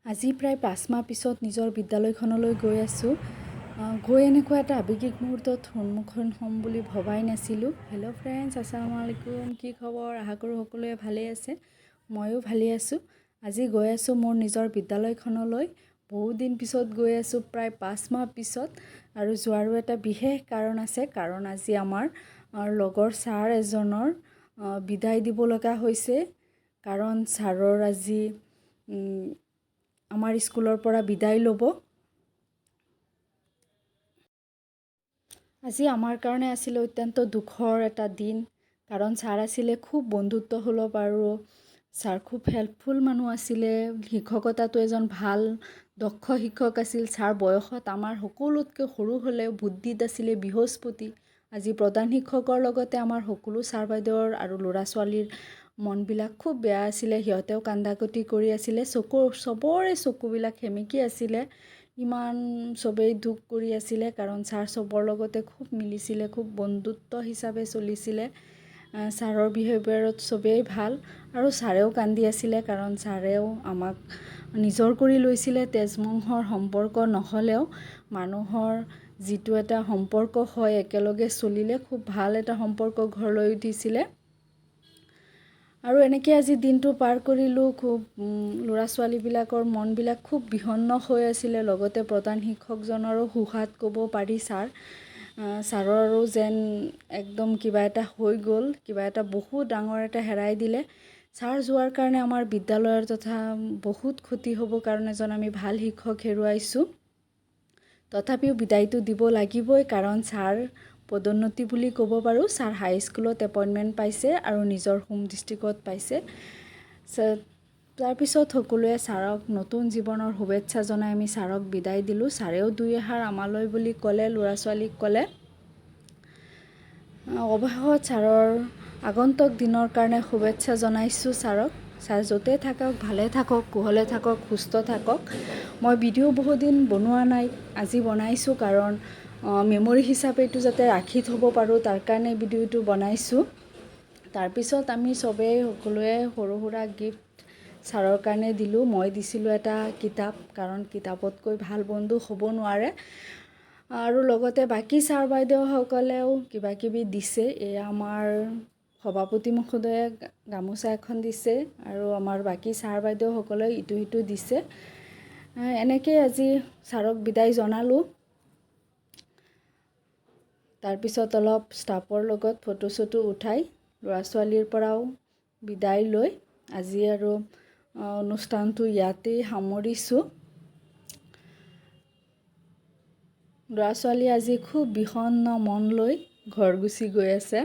আজি প্ৰায় 5 মাহ পিছত নিজৰ বিদ্যালয়খনলৈ গৈ আছোঁ। গৈ এনেকুৱা এটা আৱেগিক মুহূৰ্তত সন্মুখীন হ'ম বুলি ভবাই নাছিলোঁ। হেল্ল' ফ্ৰেণ্ডছ, আসসালামু আলাইকুম। কি খবৰ? আশা কৰোঁ সকলোৱে ভালেই আছে। ময়ো ভালেই আছোঁ। আজি গৈ আছোঁ মোৰ নিজৰ বিদ্যালয়খনলৈ। বহুত দিন পিছত গৈ আছোঁ, প্ৰায় 5 মাহ পিছত। আৰু যোৱাৰো এটা বিশেষ কাৰণ আছে, কাৰণ আজি আমাৰ লগৰ ছাৰ এজনৰ বিদায় দিব লগা হৈছে। কাৰণ ছাৰৰ আজি আমাৰ স্কুলৰ পৰা বিদায় ল'ব। আজি আমাৰ কাৰণে আছিলে অত্যন্ত দুখৰ এটা দিন, কাৰণ ছাৰ আছিলে খুব বন্ধুত্বসুলভ আৰু ছাৰ খুব হেল্পফুল মানুহ আছিলে। শিক্ষকতাটো এজন ভাল দক্ষ শিক্ষক আছিল। ছাৰ বয়সত আমাৰ সকলোতকৈ সৰু হ'লেও বুদ্ধিত আছিলে বৃহস্পতি। আজি প্ৰধান শিক্ষকৰ লগতে আমাৰ সকলো ছাৰ বাইদেউৰ আৰু ল'ৰা ছোৱালীৰ মনবিলাক খুব বেয়া আছিলে। সিহঁতেও কান্দাকটি কৰি আছিলে। চবৰে চকুবিলাক সেমেকি আছিলে। ইমান চবেই দুখ কৰি আছিলে, কাৰণ ছাৰ চবৰ লগতে খুব মিলিছিলে, খুব বন্ধুত্ব হিচাপে চলিছিলে। ছাৰৰ বিহেভিয়াৰত চবেই ভাল, আৰু ছাৰেও কান্দি আছিলে, কাৰণ ছাৰেও আমাক নিজৰ কৰি লৈছিলে। তেজমংহৰ সম্পৰ্ক নহ'লেও মানুহৰ যিটো এটা সম্পৰ্ক হয়, একেলগে চলিলে খুব ভাল এটা সম্পৰ্ক ঘৰলৈ উঠিছিলে। আৰু এনেকৈ আজি দিনটো পাৰ কৰিলোঁ। খুব ল'ৰা ছোৱালীবিলাকৰ মনবিলাক খুব বিষণ্ণ হৈ আছিলে। লগতে প্ৰধান শিক্ষকজনৰো সুখাত ক'ব পাৰি। ছাৰৰো যেন একদম কিবা এটা হৈ গ'ল, কিবা এটা বহুত ডাঙৰ এটা হেৰাই দিলে। ছাৰ যোৱাৰ কাৰণে আমাৰ বিদ্যালয়ৰ তথা বহুত ক্ষতি হ'ব, কাৰণ এজন আমি ভাল শিক্ষক হেৰুৱাইছোঁ। তথাপিও বিদায়টো দিব লাগিবই, কাৰণ ছাৰ পদোন্নতি বুলি ক'ব পাৰোঁ। ছাৰ হাইস্কুলত এপইণ্টমেণ্ট পাইছে আৰু নিজৰ হোম ডিষ্ট্ৰিক্টত পাইছে। তাৰপিছত সকলোৱে ছাৰক নতুন জীৱনৰ শুভেচ্ছা জনাই আমি ছাৰক বিদায় দিলোঁ। ছাৰেও দুই এষাৰ আমালৈ বুলি ক'লে, ল'ৰা ছোৱালীক ক'লে। অৱশেষত ছাৰৰ আগন্তুক দিনৰ কাৰণে শুভেচ্ছা জনাইছোঁ ছাৰক। ছাৰ য'তে থাকক, ভালে থাকক, কুশলে থাকক, সুস্থ থাকক। মই ভিডিঅ' বহুদিন বনোৱা নাই, আজি বনাইছোঁ, কাৰণ মেমৰি হিচাপে এইটো যাতে ৰাখি থ'ব পাৰোঁ, তাৰ কাৰণে ভিডিঅ'টো বনাইছোঁ। তাৰপিছত আমি চবেই সকলোৱে সৰু সুৰা গিফ্ট ছাৰৰ কাৰণে দিলোঁ। মই দিছিলোঁ এটা কিতাপ, কাৰণ কিতাপতকৈ ভাল বন্ধু হ'ব নোৱাৰে। আৰু লগতে বাকী ছাৰ বাইদেউসকলেও কিবা কিবি দিছে। এয়া আমাৰ সভাপতি মহোদয়ে গামোচা এখন দিছে, আৰু আমাৰ বাকী ছাৰ বাইদেউসকলে ইটো সিটো দিছে। এনেকৈ আজি ছাৰক বিদায় জনালোঁ। তাৰপিছত অলপ ষ্টাফৰ লগত ফটো চটো উঠাই ল'ৰা ছোৱালীৰ পৰাও বিদায় লৈ আজি আৰু অনুষ্ঠানটো ইয়াতেই সামৰিছোঁ। ল'ৰা ছোৱালী আজি খুব বিষণ্ণ মন লৈ ঘৰ গুচি গৈ আছে।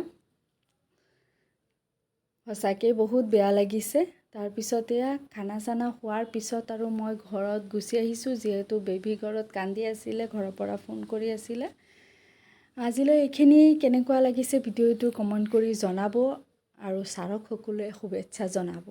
সঁচাকৈ বহুত বেয়া লাগিছে। তাৰপিছত এয়া খানা চানা খোৱাৰ পিছত আৰু মই ঘৰত গুচি আহিছোঁ, যিহেতু বেবী ঘৰত কান্দি আছিলে, ঘৰৰ পৰা ফোন কৰি আছিলে। আজিলৈ এইখিনি। কেনেকুৱা লাগিছে ভিডিঅ'টো কমেণ্ট কৰি জনাব, আৰু ছাৰক সকলোৱে শুভেচ্ছা জনাব।